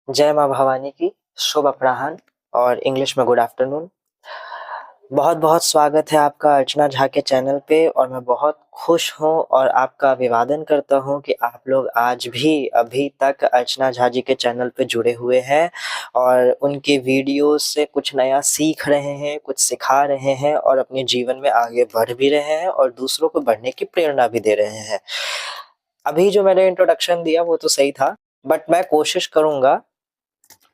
जय माँ भवानी की शुभ अपराह्न और इंग्लिश में गुड आफ्टरनून। बहुत बहुत स्वागत है आपका अर्चना झा के चैनल पे और मैं बहुत खुश हूँ और आपका अभिवादन करता हूँ कि आप लोग आज भी अभी तक अर्चना झा जी के चैनल पे जुड़े हुए हैं और उनके वीडियो से कुछ नया सीख रहे हैं, कुछ सिखा रहे हैं और अपने जीवन में आगे बढ़ भी रहे हैं और दूसरों को बढ़ने की प्रेरणा भी दे रहे हैं। अभी जो मैंने इंट्रोडक्शन दिया वो तो सही था, बट मैं कोशिश करूंगा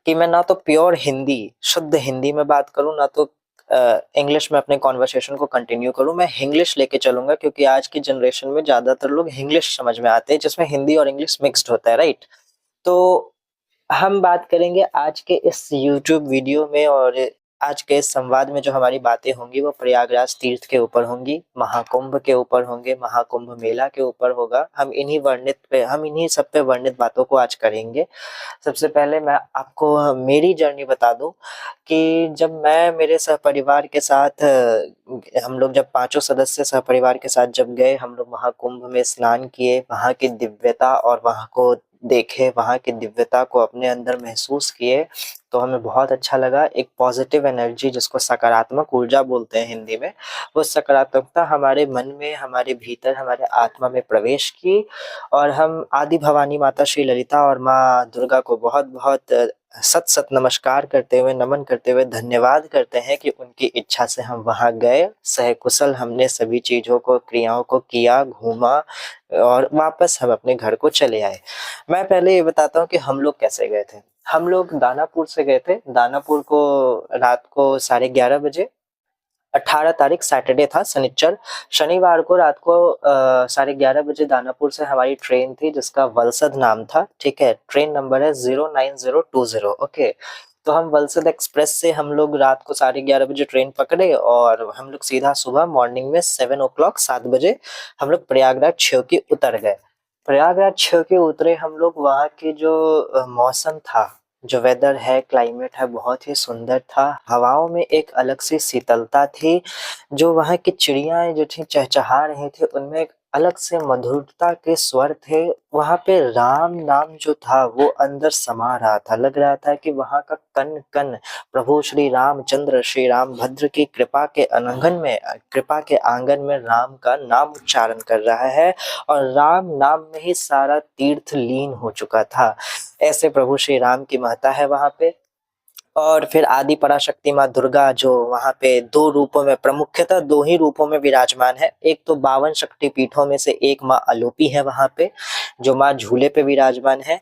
कि मैं ना तो प्योर हिंदी, शुद्ध हिंदी में बात करूँ, ना तो इंग्लिश में अपने कॉन्वर्सेशन को कंटिन्यू करूँ। मैं हिंग्लिश लेके चलूंगा क्योंकि आज की जनरेशन में ज़्यादातर लोग हिंग्लिश समझ में आते हैं, जिसमें हिंदी और इंग्लिश मिक्स्ड होता है, राइट? तो हम बात करेंगे आज के इस यूट्यूब वीडियो में और आज के इस संवाद में जो हमारी बातें होंगी वो प्रयागराज तीर्थ के ऊपर होंगी, महाकुंभ के ऊपर होंगे, महाकुंभ मेला के ऊपर होगा। हम इन्हीं सब पे वर्णित बातों को आज करेंगे। सबसे पहले मैं आपको मेरी जर्नी बता दूं कि जब मैं मेरे सहपरिवार के साथ हम लोग जब पांचों सदस्य सहपरिवार के साथ जब गए, हम लोग महाकुंभ में स्नान किए, वहां की दिव्यता और वहां को देखे, वहां की दिव्यता को अपने अंदर महसूस किए, तो हमें बहुत अच्छा लगा। एक पॉजिटिव एनर्जी, जिसको सकारात्मक ऊर्जा बोलते हैं हिंदी में, वो सकारात्मकता हमारे मन में, हमारे भीतर, हमारे आत्मा में प्रवेश की और हम आदि भवानी माता श्री ललिता और माँ दुर्गा को बहुत बहुत सत सत नमस्कार करते हुए, नमन करते हुए धन्यवाद करते हैं कि उनकी इच्छा से हम वहां गए, सहकुशल हमने सभी चीजों को, क्रियाओं को किया, घूमा और वापस हम अपने घर को चले आए। मैं पहले ये बताता हूँ कि हम लोग कैसे गए थे। हम लोग दानापुर से गए थे। दानापुर को रात को 11:30 बजे, 18 तारीख सैटरडे था, शनिचर। शनिवार को रात को 11:30 बजे दानापुर से हमारी ट्रेन थी, जिसका वलसद नाम था। ठीक है, ट्रेन नंबर है 09020। ओके, तो हम वलसद एक्सप्रेस से हम लोग रात को 11:30 बजे ट्रेन पकड़े और हम लोग सीधा सुबह मॉर्निंग में 7 o'clock 7 बजे हम लोग प्रयागराज छेवकी उतर गए। प्रयागराज छेवकी उतरे हम लोग। वहाँ की जो मौसम था, जो वेदर है, क्लाइमेट है, बहुत ही सुंदर था। हवाओं में एक अलग सी शीतलता थी। जो वहाँ की चिड़ियाएं जो थी चहचहा रही थी, उनमें एक अलग से मधुरता के स्वर थे। वहाँ पे राम नाम जो था वो अंदर समा रहा था। लग रहा था कि वहाँ का कण कण प्रभु श्री रामचंद्र, श्री राम भद्र की कृपा के अनंगन में, कृपा के आंगन में राम का नाम उच्चारण कर रहा है और राम नाम में ही सारा तीर्थ लीन हो चुका था। ऐसे प्रभु श्री राम की महत्ता है वहाँ पे। और फिर आदि पराशक्ति माँ दुर्गा, जो वहाँ पे दो रूपों में, प्रमुख्यतः दो ही रूपों में विराजमान है। एक तो 52 शक्ति पीठों में से एक माँ आलोपी है वहाँ पे, जो माँ झूले पे विराजमान है।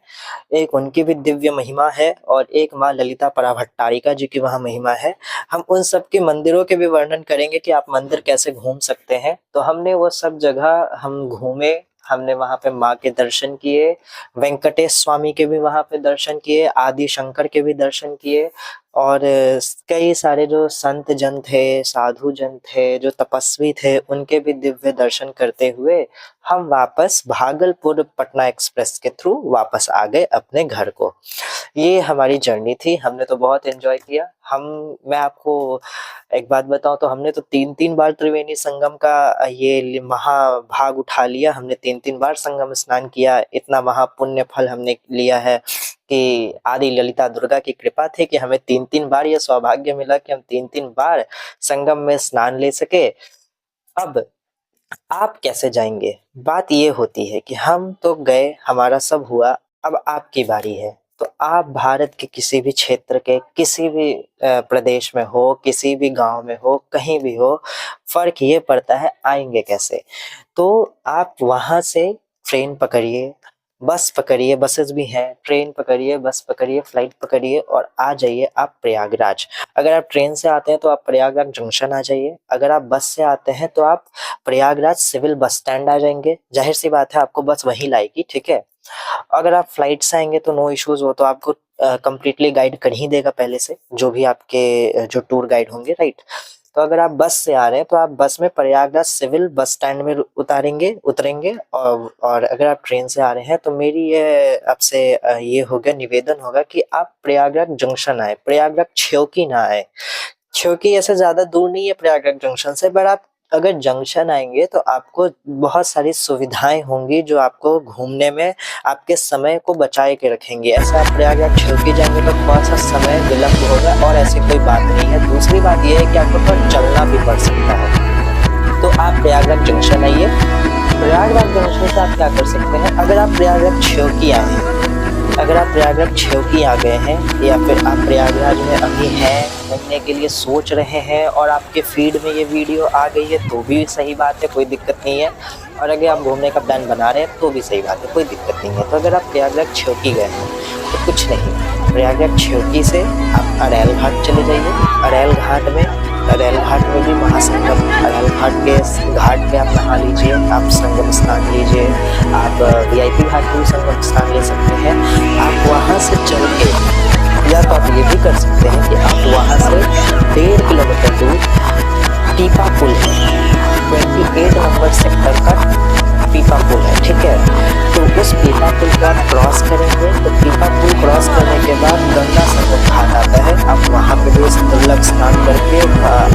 एक उनकी भी दिव्य महिमा है और एक माँ ललिता पराभट्टारिका जी की वहाँ महिमा है। हम उन सब के मंदिरों के भी वर्णन करेंगे कि आप मंदिर कैसे घूम सकते हैं। तो हमने वो सब जगह हम घूमे। हमने वहाँ पे माँ के दर्शन किए, वेंकटेश स्वामी के भी वहाँ पे दर्शन किए, आदि शंकर के भी दर्शन किए और कई सारे जो संत जन थे, साधु जन थे, जो तपस्वी थे, उनके भी दिव्य दर्शन करते हुए हम वापस भागलपुर पटना एक्सप्रेस के थ्रू वापस आ गए अपने घर को। ये हमारी जर्नी थी। हमने तो बहुत एंजॉय किया। मैं आपको एक बात बताऊं तो हमने तो 3-3 बार त्रिवेणी संगम का ये महाभाग उठा लिया। हमने 3-3 बार संगम स्नान किया। इतना महापुण्य फल हमने लिया है कि आदि ललिता दुर्गा की कृपा थी कि हमें 3-3 बार ये सौभाग्य मिला कि हम 3-3 बार संगम में स्नान ले सके। अब आप कैसे जाएंगे? बात ये होती है कि हम तो गए, हमारा सब हुआ, अब आपकी बारी है। तो आप भारत के किसी भी क्षेत्र के किसी भी प्रदेश में हो, किसी भी गांव में हो, कहीं भी हो, फर्क ये पड़ता है आएंगे कैसे। तो आप वहां से ट्रेन पकड़िए, बस पकड़िए, बसेस भी हैं, ट्रेन पकड़िए, बस पकड़िए, फ्लाइट पकड़िए और आ जाइए आप प्रयागराज। अगर आप ट्रेन से आते हैं तो आप प्रयागराज जंक्शन आ जाइए। अगर आप बस से आते हैं तो आप प्रयागराज सिविल बस स्टैंड आ जाएंगे। जाहिर सी बात है, आपको बस वहीं लाएगी, ठीक है। अगर आप फ्लाइट से आएंगे तो नो इश्यूज, हो तो आपको कंप्लीटली गाइड कर ही देगा पहले से, जो भी आपके जो टूर गाइड होंगे, राइट। तो अगर आप बस से आ रहे हैं तो आप बस में प्रयागराज सिविल बस स्टैंड में उतरेंगे और अगर आप ट्रेन से आ रहे हैं तो मेरी ये आपसे ये होगा, निवेदन होगा कि आप प्रयागराज जंक्शन आए, प्रयागराज छेवकी ना आए। छेवकी ऐसे ज्यादा दूर नहीं है प्रयागराज जंक्शन से, पर आप अगर जंक्शन आएंगे तो आपको बहुत सारी सुविधाएं होंगी जो आपको घूमने में आपके समय को बचाए के रखेंगे। ऐसा आप प्रयागराज छुट्टी जाएंगे तो थोड़ा सा समय विलम्ब होगा और ऐसी कोई बात नहीं है। दूसरी बात यह है कि आपको थोड़ा चलना भी पड़ सकता है। तो आप प्रयागराज जंक्शन आइए। प्रयागराज जंक्शन से आप क्या कर सकते हैं, अगर आप प्रयागराज छेवकी आए हैं, अगर आप प्रयागराज छेवकी आ गए हैं या फिर आप प्रयागराज में अभी हैं, घूमने के लिए सोच रहे हैं और आपके फीड में ये वीडियो आ गई है तो भी सही बात है, कोई दिक्कत नहीं है। और अगर आप घूमने का प्लान बना रहे हैं तो भी सही बात है, कोई दिक्कत नहीं है। तो अगर आप प्रयागराज छेवकी गए हैं तो कुछ नहीं, प्रयागराज छेवकी से आप अरैल घाट चले जाइए। अरैल घाट में भी महासंगम, अरैल घाट के घाट पे आप नहा लीजिए, आप संगम स्नान लीजिए। आप वीआईपी घाट पे भी संगम स्नान ले सकते हैं। आप वहाँ से चल के, या तो आप ये भी कर सकते हैं कि आप वहाँ से 1.5 किलोमीटर दूर पीपा पुल है, 28 नंबर सेक्टर का पीपा पुल है, ठीक है। तो उस पीपा पुल को आप क्रॉस करेंगे तो पीपा पुल क्रॉस करने के बाद गंगा संगम घाट आता है। आप वहाँ पे भी दुर्लभ स्नान करके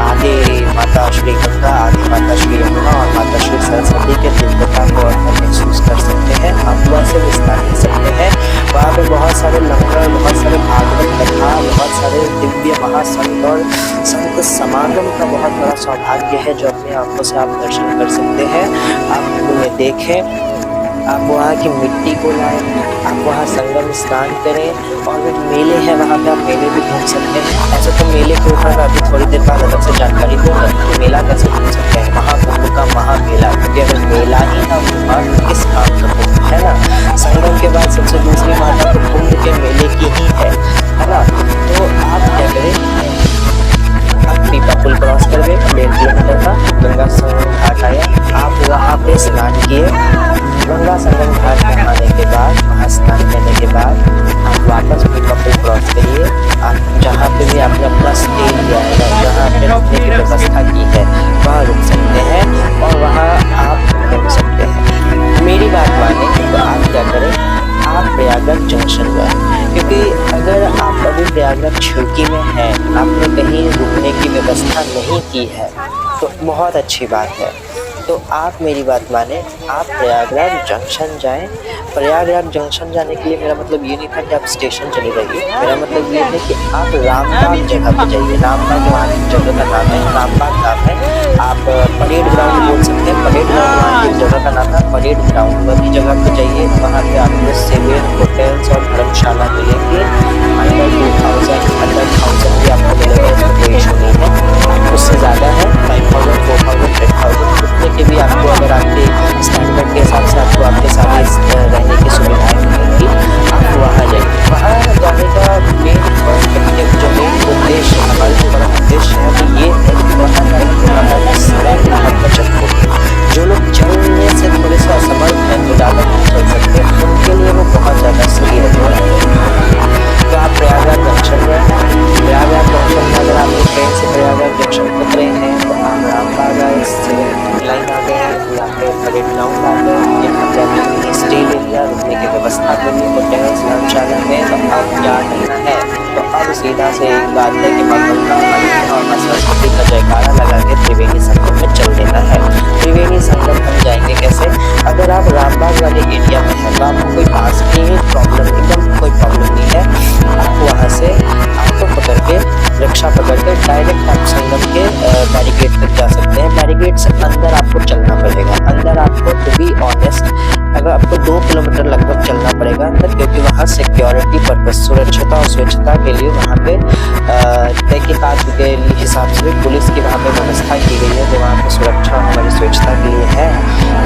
आगे माता श्री गंगा, आगे माता श्री यमुना और माता श्री सरस्वती के दिव्यता को महसूस कर सकते हैं। आप वैसे भी स्नान कर सकते हैं। वहाँ पे बहुत सारे लंगर, बहुत सारे भागवत कथा, बहुत सारे दिव्य महासंत और संत समागम का बहुत बड़ा सौभाग्य है जो अपनी आंखों से आप दर्शन कर सकते हैं। आप उन्हें देखें, आप वहाँ की मिट्टी को लाएं, आप वहाँ संगम स्नान करें। और जो मेले हैं वहाँ पे आप मेले भी घूम सकते हैं। ऐसे तो मेले के ऊपर अभी थोड़ी देर बाद अलग से जानकारी दूंगा कि मेला कैसे घूम सकते हैं, महाकुंभ का महामेला, क्योंकि अगर मेला ही ना हुआ तो किस काम का कुंभ, है ना। संगम के बाद सबसे दूसरी माता तो कुंभ के मेले की ही है ना। तो आप क्या करें, आप पीपा पुल क्रॉस कर गए, 1.5 किलोमीटर का गंगा संगम घाट आया, आप वहाँ पे स्नान किए। गंगा संगम घाट पे आने के बाद, वहाँ स्नान करने के बाद आप वापस पीपा पुल क्रॉस करिए। आप जहाँ पे भी आपने अपना स्टे लिया है, जहाँ आपने रुकने की व्यवस्था की है, वहाँ रुक सकते हैं और वहाँ आप घूम सकते हैं। मेरी बात माने तो आप क्या करें, आप प्रयागराज जंक्शन जाएं, क्योंकि अगर आप अभी प्रयागराज छेवकी में हैं, आपने कहीं रुकने की व्यवस्था नहीं की है तो बहुत अच्छी बात है। तो आप मेरी बात माने, आप प्रयागराज जंक्शन जाएं। प्रयागराज जंक्शन जाने के लिए मेरा मतलब ये नहीं था कि आप स्टेशन चले जाइए, मेरा मतलब ये है कि आप रामबाग जगह पे जाइए। रामबाग वहाँ की जगह का नाम है, रामबाग नाम है। आप परेड ग्राउंड बोल सकते हैं, परेड ग्राउंड वहाँ की जगह का नाम है, परेड ग्राउंड वाली जगह पे जाइए। वहाँ पे आपको सिविल होटल्स और धर्मशाला मिलेंगे। अंडर 1000 भी आपको मिलेगा, इसमें कोई इशू नहीं है। उससे ज़्यादा है 5000, 4000, 10,000 रुपये के भी आपको, अगर आपके स्टैंडर्ड के हिसाब से आपको आपके सारे रहने की सुविधाएं मिलेंगी। आप वहाँ जाइए। वहाँ जाने का मेन पर्सपेक्टिव, जो मेन उद्देश्य, हमारा जो बड़ा उद्देश्य है वो ये है कि वहाँ जाने के बाद आपका समय बहुत बचत होगी। जो लोग चलने से थोड़े से असमर्थ हैं, जो ज़्यादा नहीं चल सकते, उनके लिए वो बहुत ज़्यादा सही रहेगा। तो आप प्रयागराज जंक्शन में, प्रयागराज जंक्शन में अगर आप ट्रेन से प्रयागराज जंक्शन उतरे हैं तो आप रामबाग आए, सिविल लाइन आ गए, यहाँ पे परेड ग्राउंड आ गए, यहाँ पे आपने स्टे ले लिया, रुकने की व्यवस्था कर ली होटल्स धर्मशाला में। तो अब क्या करना है, तो अब सीधा से एक बात है कि माँ गंगा और माँ सरस्वती का जयकारा लगा के त्रिवेणी संगम में चल देना है। त्रिवेणी संगम हम जाएंगे कैसे, अगर आप रामबाग वाले एरिया में हैं तो आपको कोई पास की प्रॉब्लम, एकदम कोई प्रॉब्लम नहीं है। आप वहाँ से ऑटो पकड़ के, रिक्शा पकड़ के डायरेक्ट आप संगम के बैरिकेड तक जा सकते हैं। बैरिकेड से अंदर आपको चलना पड़ेगा। अंदर आपको, टू बी ऑनेस्ट, अगर आपको 2 किलोमीटर लगभग चलना पड़ेगा अंदर, क्योंकि वहाँ सिक्योरिटी पर्पस, सुरक्षता और स्वच्छता के लिए वहाँ पे तहकीकात के हिसाब से पुलिस की वहाँ पे व्यवस्था की गई है, जो वहाँ पे सुरक्षा हमारी स्वच्छता के लिए है।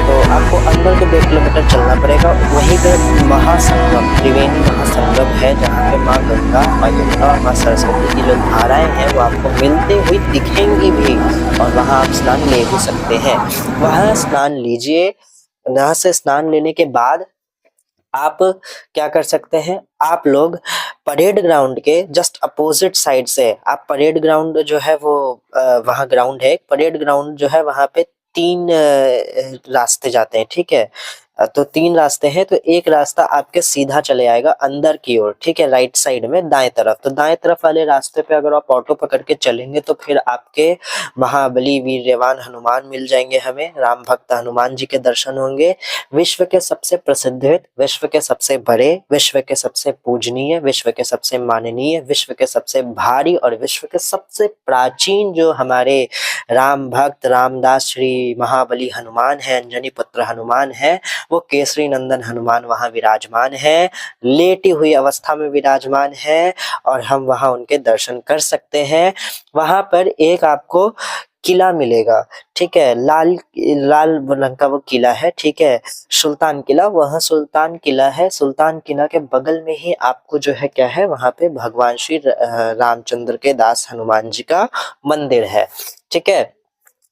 तो आपको अंदर के 2 किलोमीटर चलना पड़ेगा। वहीं पे महासंगम, त्रिवेणी महासंगम है, जहाँ पे माँ गंगा, माँ यमुना और माँ सरस्वती की जो धाराएं हैं वो आपको मिलते हुई दिखेंगी भी, और वहाँ आप स्नान ले भी सकते हैं। वहाँ स्नान लीजिए। यहाँ से स्नान लेने के बाद आप क्या कर सकते हैं, आप लोग परेड ग्राउंड के जस्ट अपोजिट साइड से, आप परेड ग्राउंड जो है वो वहाँ ग्राउंड है, परेड ग्राउंड जो है वहाँ पे 3 रास्ते जाते हैं, ठीक है। तो 3 रास्ते हैं, तो एक रास्ता आपके सीधा चले आएगा अंदर की ओर, ठीक है, राइट साइड में दाएं तरफ। तो दाएं तरफ वाले रास्ते पे अगर आप ऑटो पकड़ के चलेंगे तो फिर आपके महाबली वीर्यवान हनुमान मिल जाएंगे, हमें राम भक्त हनुमान जी के दर्शन होंगे। विश्व के सबसे प्रसिद्ध, विश्व के सबसे बड़े, विश्व के सबसे पूजनीय, विश्व के सबसे माननीय, विश्व के सबसे भारी और विश्व के सबसे प्राचीन जो हमारे राम भक्त रामदास श्री महाबली हनुमान है, अंजनी पुत्र हनुमान है, वो केसरी नंदन हनुमान वहां विराजमान है, लेटी हुई अवस्था में विराजमान है, और हम वहां उनके दर्शन कर सकते हैं। वहां पर एक आपको किला मिलेगा, ठीक है, लाल लाल रंग का वो किला है, ठीक है, सुल्तान किला, वह सुल्तान किला है। सुल्तान किला के बगल में ही आपको जो है क्या है, वहां पे भगवान श्री रामचंद्र के दास हनुमान जी का मंदिर है, ठीक है।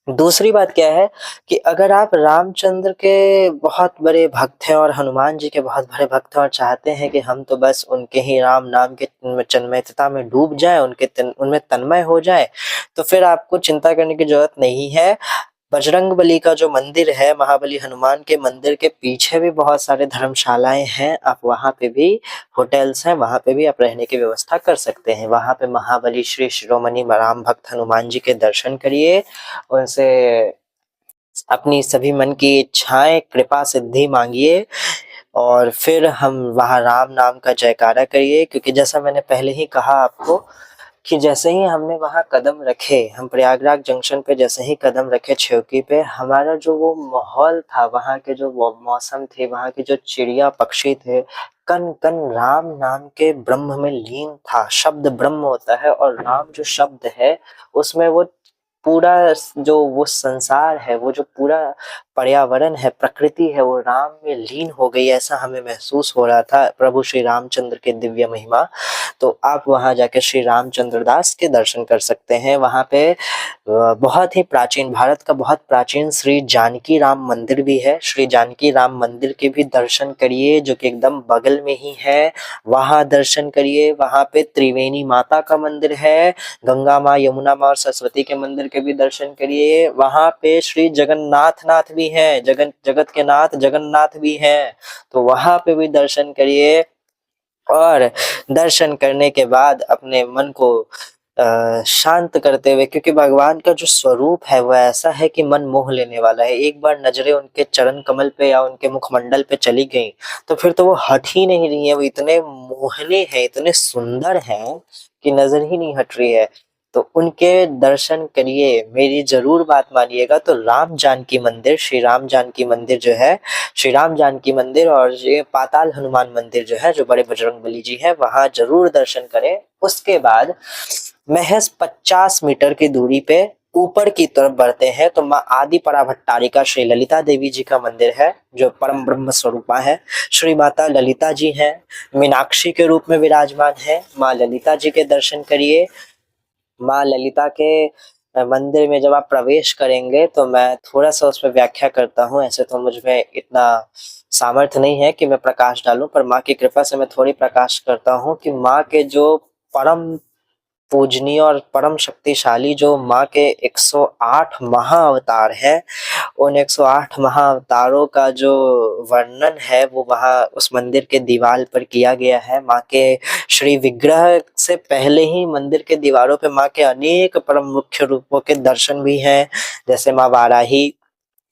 दूसरी बात क्या है कि अगर आप रामचंद्र के बहुत बड़े भक्त हैं और हनुमान जी के बहुत बड़े भक्त हैं और चाहते हैं कि हम तो बस उनके ही राम नाम के चिन्मयता में डूब जाएं, उनमें तन्मय हो जाए, तो फिर आपको चिंता करने की जरूरत नहीं है। बजरंगबली का जो मंदिर है, महाबली हनुमान के मंदिर के पीछे भी बहुत सारे धर्मशालाएं हैं, आप वहां पे भी, होटल्स हैं, वहां पे भी आप रहने की व्यवस्था कर सकते हैं। वहां पे महाबली श्री शिरोमणि राम भक्त हनुमान जी के दर्शन करिए, उनसे अपनी सभी मन की इच्छाएं कृपा सिद्धि मांगिए, और फिर हम वहां राम नाम का जयकारा करिए। क्योंकि जैसा मैंने पहले ही कहा आपको कि जैसे ही हमने वहां कदम रखे, हम प्रयागराज जंक्शन पे जैसे ही कदम रखे छेवकी पे, हमारा जो वो माहौल था, वहां के जो वो मौसम थे, वहां के जो चिड़िया पक्षी थे, कन कन राम नाम के ब्रह्म में लीन था। शब्द ब्रह्म होता है और राम जो शब्द है उसमें वो पूरा जो वो संसार है, वो जो पूरा पर्यावरण है, प्रकृति है, वो राम में लीन हो गई, ऐसा हमें महसूस हो रहा था प्रभु श्री रामचंद्र के दिव्य महिमा। तो आप वहां जाकर श्री रामचंद्र दास के दर्शन कर सकते हैं। वहां पे बहुत ही प्राचीन, भारत का बहुत प्राचीन श्री जानकी राम मंदिर भी है। श्री जानकी राम मंदिर के भी दर्शन करिए, जो कि एकदम बगल में ही है, वहां दर्शन करिए। वहां पे त्रिवेणी माता का मंदिर है, गंगा माँ, यमुना माँ और सरस्वती के मंदिर के भी दर्शन करिए। वहां पे श्री जगन्नाथ नाथ भी है, जगत के नाथ जगन्नाथ भी हैं, तो वहां पे भी दर्शन करिए। और दर्शन करने के बाद अपने मन को शांत करते हुए, क्योंकि भगवान का जो स्वरूप है वो ऐसा है कि मन मोह लेने वाला है। एक बार नजरें उनके चरण कमल पे या उनके मुखमंडल पे चली गई तो फिर तो वो हट ही नहीं रही है। वो इतने मोहने हैं, इतने सुंदर हैं कि नजर ही नहीं हट रही है। तो उनके दर्शन करिए, मेरी जरूर बात मानिएगा। तो राम जानकी मंदिर, श्री राम जानकी मंदिर जो है, श्री राम जानकी मंदिर और ये पाताल हनुमान मंदिर जो है, जो बड़े बजरंगबली जी है, वहां जरूर दर्शन करें। उसके बाद महज 50 मीटर की दूरी पे ऊपर की तरफ बढ़ते हैं तो माँ आदि पराभट्टारिका श्री ललिता देवी जी का मंदिर है, जो परम ब्रह्म स्वरूपा है। श्री माता ललिता जी हैं, मीनाक्षी के रूप में विराजमान है। माँ ललिता जी के दर्शन करिए। माँ ललिता के मंदिर में जब आप प्रवेश करेंगे तो मैं थोड़ा सा उस पर व्याख्या करता हूँ। ऐसे तो मुझ में इतना सामर्थ्य नहीं है कि मैं प्रकाश डालूं, पर माँ की कृपा से मैं थोड़ी प्रकाश करता हूँ कि माँ के जो परम पूजनीय और परम शक्तिशाली जो माँ के 108 महाअवतार हैं, उन 108 महाअवतारों का जो वर्णन है वो वहाँ उस मंदिर के दीवार पर किया गया है। माँ के श्री विग्रह से पहले ही मंदिर के दीवारों पे माँ के अनेक परम मुख्य रूपों के दर्शन भी हैं, जैसे माँ वाराही,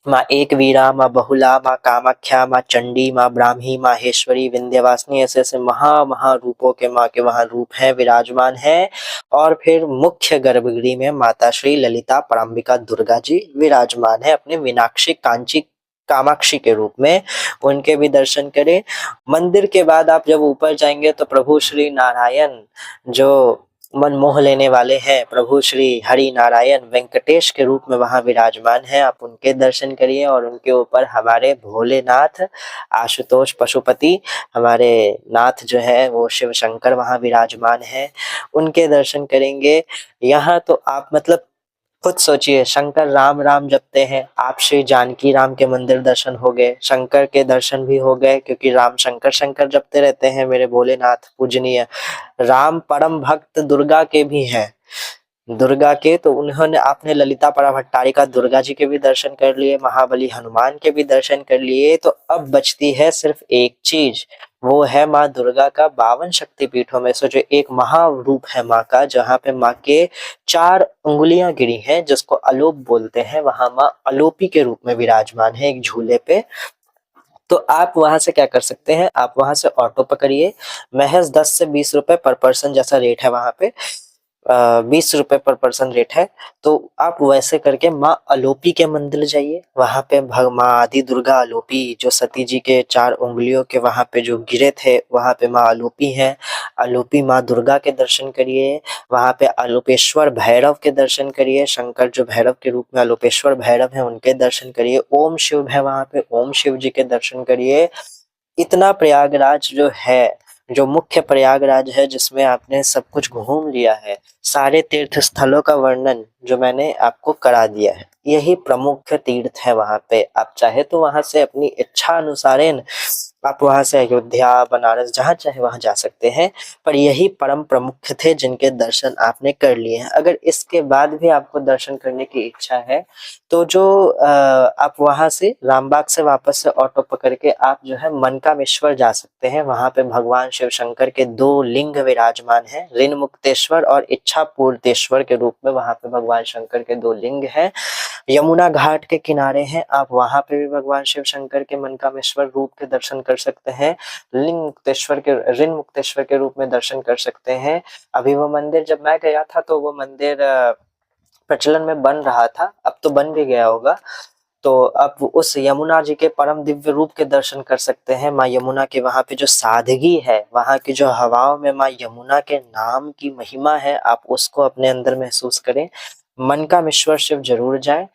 माँ एक वीरा, माँ बहुला, माँ कामाख्या, माँ चंडी, माँ ब्राह्मी, माहेश्वरी, विंध्यवासिनी, ऐसे ऐसे महा रूपों के माँ के वहाँ रूप हैं, विराजमान हैं। और फिर मुख्य गर्भगृह में माता श्री ललिता पराम्बिका दुर्गा जी विराजमान है, अपने मीनाक्षी कांची कामाक्षी के रूप में। उनके भी दर्शन करें। मंदिर के बाद आप जब ऊपर जाएंगे तो प्रभु श्री नारायण जो मन मोह लेने वाले हैं, प्रभु श्री हरि नारायण वेंकटेश के रूप में वहां विराजमान है, आप उनके दर्शन करिए। और उनके ऊपर हमारे भोलेनाथ आशुतोष पशुपति, हमारे नाथ जो है वो शिव शंकर वहां विराजमान है, उनके दर्शन करेंगे। यहाँ तो आप मतलब खुद सोचिए, शंकर राम राम जपते हैं, आप श्री जानकी राम के मंदिर दर्शन हो गए, शंकर के दर्शन भी हो गए, क्योंकि राम शंकर शंकर जपते रहते हैं मेरे भोलेनाथ पूजनीय। राम परम भक्त दुर्गा के भी हैं, दुर्गा के, तो उन्होंने आपने ललिता भट्टारिका दुर्गा जी के भी दर्शन कर लिए, महाबली हनुमान के भी दर्शन कर लिए, तो अब बचती है सिर्फ एक चीज, वो है माँ दुर्गा का 52 शक्तिपीठों में से जो एक महारूप है माँ का, जहाँ पे माँ के 4 उंगलियां गिरी हैं, जिसको अलोप बोलते हैं, वहां माँ अलोपी के रूप में विराजमान है एक झूले पे। तो आप वहां से क्या कर सकते हैं, आप वहां से ऑटो पकड़िए, महज 10 से 20 रुपए पर पर्सन जैसा रेट है वहां पे, 20 रुपए पर पर्सन रेट है। तो आप वैसे करके माँ अलोपी के मंदिर जाइए, वहां पे माँ आदि दुर्गा अलोपी जो सती जी के 4 उंगलियों के वहां पे जो गिरे थे, वहां पे माँ अलोपी है, अलोपी माँ दुर्गा के दर्शन करिए। वहां पे अलोपेश्वर भैरव के दर्शन करिए, शंकर जो भैरव के रूप में अलोपेश्वर भैरव है उनके दर्शन करिए। ओम शिव है वहां पे, ओम शिव जी के दर्शन करिए। इतना प्रयागराज जो है, जो मुख्य प्रयागराज है जिसमें आपने सब कुछ घूम लिया है, सारे तीर्थ स्थलों का वर्णन जो मैंने आपको करा दिया है, यही प्रमुख तीर्थ है वहां पे। आप चाहे तो वहां से अपनी इच्छा अनुसार आप वहां से अयोध्या बनारस जहाँ चाहे वहां जा सकते हैं, पर यही परम प्रमुख थे जिनके दर्शन आपने कर लिए हैं। अगर इसके बाद भी आपको दर्शन करने की इच्छा है तो जो आप वहां से रामबाग से वापस से ऑटो पकड़ के आप जो है मनकामेश्वर जा सकते हैं। वहां पे भगवान शिव शंकर के 2 लिंग विराजमान हैं, ऋण मुक्तेश्वर और इच्छा पूर्तेश्वर के रूप में वहां पे भगवान शंकर के 2 लिंग हैं। यमुना घाट के किनारे हैं, आप वहां पे भी भगवान शिव शंकर के मनकामेश्वर रूप के दर्शन कर सकते हैं, लिंग मुक्तेश्वर के ऋण मुक्तेश्वर के रूप में दर्शन कर सकते हैं। अभी वो मंदिर जब मैं गया था तो वो मंदिर प्रचलन में बन रहा था, अब तो बन भी गया होगा। तो आप उस यमुना जी के परम दिव्य रूप के दर्शन कर सकते हैं। माँ यमुना के वहां पे जो सादगी है, वहां की जो हवाओं में माँ यमुना के नाम की महिमा है, आप उसको अपने अंदर महसूस करें। मनकामेश्वर शिव जरूर जाएं।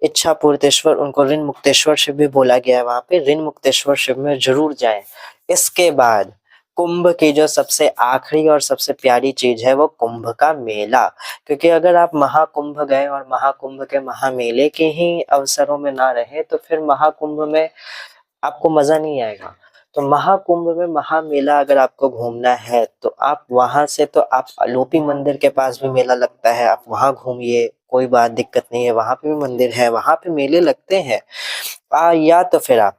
इच्छा पूर्तेश्वर, उनको ऋण मुक्तेश्वर शिव भी बोला गया है, वहां पे ऋण मुक्तेश्वर शिव में जरूर जाएं। इसके बाद कुंभ की जो सबसे आखिरी और सबसे प्यारी चीज है वो कुंभ का मेला, क्योंकि अगर आप महाकुंभ गए और महाकुंभ के महामेले के ही अवसरों में ना रहे तो फिर महाकुंभ में आपको मजा नहीं आएगा। तो महाकुंभ में महामेला अगर आपको घूमना है तो आप वहां से, तो आप अलोपी मंदिर के पास भी मेला लगता है, आप वहां घूमिए, कोई बात दिक्कत नहीं है, वहां पे भी मंदिर है, वहां पे मेले लगते हैं। या तो फिर आप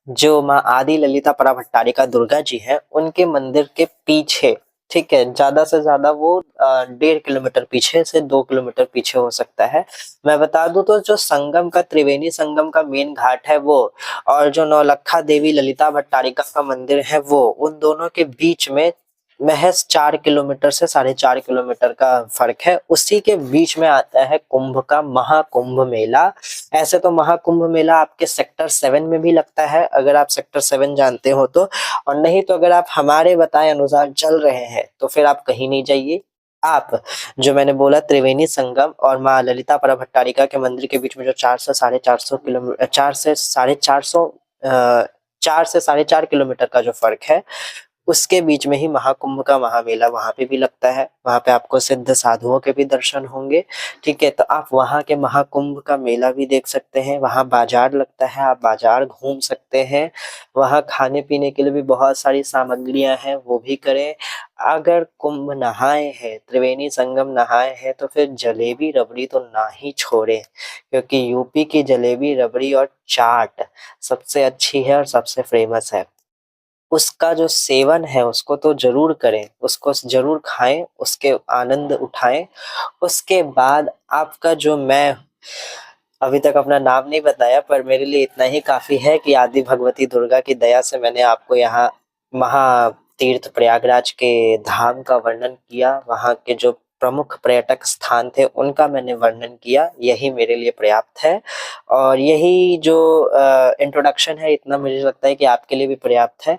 जो माँ आदि ललिता भट्टारिका दुर्गा जी है उनके मंदिर के पीछे, ठीक है, ज्यादा से ज्यादा वो 1.5 किलोमीटर पीछे से 2 किलोमीटर पीछे हो सकता है। मैं बता दूं तो जो संगम का, त्रिवेणी संगम का मेन घाट है वो, और जो नौलखा देवी ललिता भट्टारिका का मंदिर है वो, उन दोनों के बीच में महज 4 किलोमीटर से 4.5 किलोमीटर का फर्क है। उसी के बीच में आता है कुंभ का महाकुंभ मेला। ऐसे तो महाकुंभ मेला आपके सेक्टर 7 में भी लगता है, अगर आप सेक्टर 7 जानते हो तो, और नहीं तो अगर आप हमारे बताए अनुसार चल रहे हैं तो फिर आप कहीं नहीं जाइए। आप जो मैंने बोला त्रिवेणी संगम और माँ ललिता भट्टारिका के मंदिर के बीच में जो 400 से 4.5 किलोमीटर का जो फर्क है, उसके बीच में ही महाकुंभ का महामेला वहां पे भी लगता है। वहां पे आपको सिद्ध साधुओं के भी दर्शन होंगे, ठीक है। तो आप वहां के महाकुंभ का मेला भी देख सकते हैं, वहां बाजार लगता है, आप बाजार घूम सकते हैं। वहां खाने पीने के लिए भी बहुत सारी सामग्रियां हैं, वो भी करें। अगर कुंभ नहाए हैं, त्रिवेणी संगम नहाए हैं, तो फिर जलेबी रबड़ी तो ना ही छोड़े, क्योंकि यूपी की जलेबी रबड़ी और चाट सबसे अच्छी है और सबसे फेमस है। उसका जो सेवन है उसको तो जरूर करें, उसको जरूर खाएं, उसके आनंद उठाएं। उसके बाद आपका जो, मैं अभी तक अपना नाम नहीं बताया, पर मेरे लिए इतना ही काफी है कि आदि भगवती दुर्गा की दया से मैंने आपको यहाँ महा तीर्थ प्रयागराज के धाम का वर्णन किया, वहाँ के जो प्रमुख पर्यटक स्थान थे उनका मैंने वर्णन किया, यही मेरे लिए पर्याप्त है। और यही जो इंट्रोडक्शन है, इतना मुझे लगता है कि आपके लिए भी पर्याप्त है।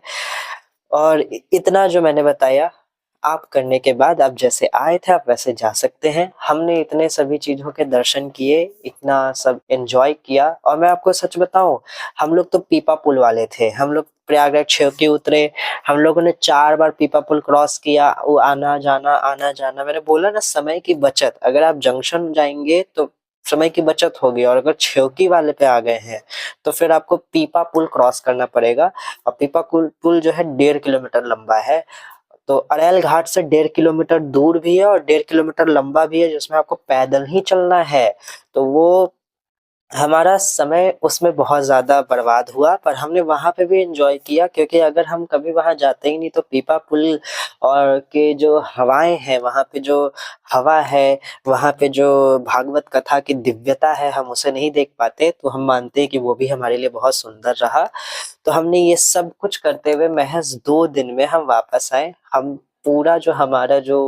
और इतना जो मैंने बताया, आप करने के बाद आप जैसे आए थे आप वैसे जा सकते हैं। हमने इतने सभी चीजों के दर्शन किए, इतना सब एंजॉय किया, और मैं आपको सच बताऊं, हम लोग तो पीपा पुल वाले थे। हम लोग प्रयागराज छेवकी उतरे, हम लोगों ने 4 बार पीपा पुल क्रॉस किया, वो आना जाना आना जाना। मैंने बोला ना, समय की बचत, अगर आप जंक्शन जाएंगे तो समय की बचत होगी, और अगर छेवकी वाले पे आ गए हैं तो फिर आपको पीपा पुल क्रॉस करना पड़ेगा। और पीपा पुल जो है 1.5 किलोमीटर लंबा है। तो अरेल घाट से 1.5 किलोमीटर दूर भी है और 1.5 किलोमीटर लंबा भी है, जिसमें आपको पैदल ही चलना है। तो वो हमारा समय उसमें बहुत ज़्यादा बर्बाद हुआ, पर हमने वहाँ पे भी एन्जॉय किया, क्योंकि अगर हम कभी वहाँ जाते ही नहीं तो पीपा पुल और के जो हवाएँ हैं, वहाँ पे जो हवा है, वहाँ पे जो भागवत कथा की दिव्यता है, हम उसे नहीं देख पाते। तो हम मानते हैं कि वो भी हमारे लिए बहुत सुंदर रहा। तो हमने ये सब कुछ करते हुए महज़ 2 दिन में हम वापस आए। हम पूरा जो हमारा जो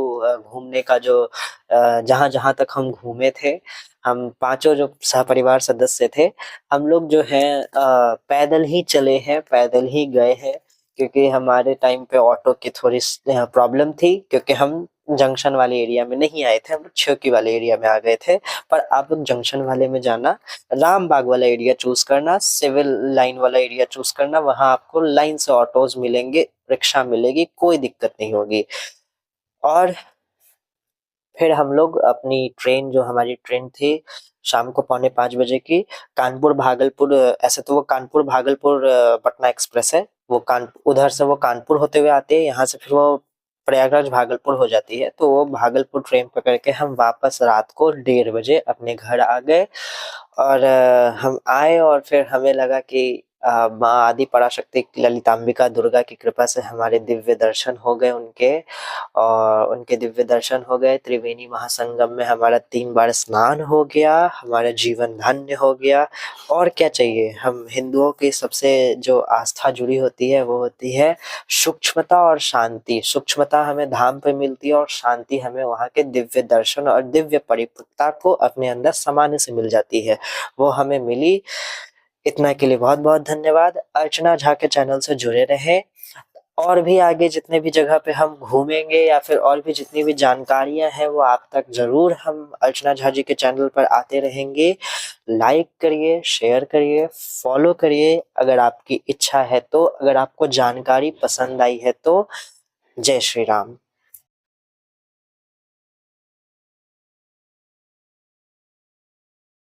घूमने का जो जहाँ-जहाँ तक हम घूमे थे, हम पाँचों जो सहपरिवार सदस्य थे, हम लोग जो हैं पैदल ही चले हैं, पैदल ही गए हैं, क्योंकि हमारे टाइम पे ऑटो की थोड़ी प्रॉब्लम थी, क्योंकि हम जंक्शन वाले एरिया में नहीं आए थे, हम लोग छेवकी वाले एरिया में आ गए थे। पर आप लोग जंक्शन वाले में जाना, रामबाग वाला एरिया चूज़ करना, सिविल लाइन वाला एरिया चूज़ करना, वहाँ आपको लाइन से ऑटोज़ मिलेंगे, रिक्शा मिलेगी, कोई दिक्कत नहीं होगी। और फिर हम लोग अपनी ट्रेन, जो हमारी ट्रेन थी शाम को 4:45 बजे की, कानपुर भागलपुर, ऐसे तो वो कानपुर भागलपुर पटना एक्सप्रेस है, वो कान उधर से वो कानपुर होते हुए आती है, यहाँ से फिर वो प्रयागराज भागलपुर हो जाती है। तो वो भागलपुर ट्रेन पकड़ के हम वापस रात को 1:30 बजे अपने घर आ गए। और हम आए और फिर हमें लगा कि माँ आदि पराशक्ति ललिताम्बिका दुर्गा की कृपा से हमारे दिव्य दर्शन हो गए उनके, और उनके दिव्य दर्शन हो गए। त्रिवेणी महासंगम में हमारा 3 बार स्नान हो गया, हमारा जीवन धन्य हो गया। और क्या चाहिए? हम हिंदुओं की सबसे जो आस्था जुड़ी होती है वो होती है सूक्ष्मता और शांति। सूक्ष्मता हमें धाम पे मिलती है और शांति हमें वहाँ के दिव्य दर्शन और दिव्य परिपक्वता को अपने अंदर समाने से मिल जाती है, वो हमें मिली। इतना के लिए बहुत-बहुत धन्यवाद। अर्चना झा के चैनल से जुड़े रहें। और भी आगे जितने भी जगह पे हम घूमेंगे या फिर और भी जितनी भी जानकारियाँ हैं, वो आप तक ज़रूर हम अर्चना झा जी के चैनल पर आते रहेंगे। लाइक करिए, शेयर करिए, फॉलो करिए अगर आपकी इच्छा है तो। अगर आपको जानकारी पसंद आई है तो। जय श्री राम।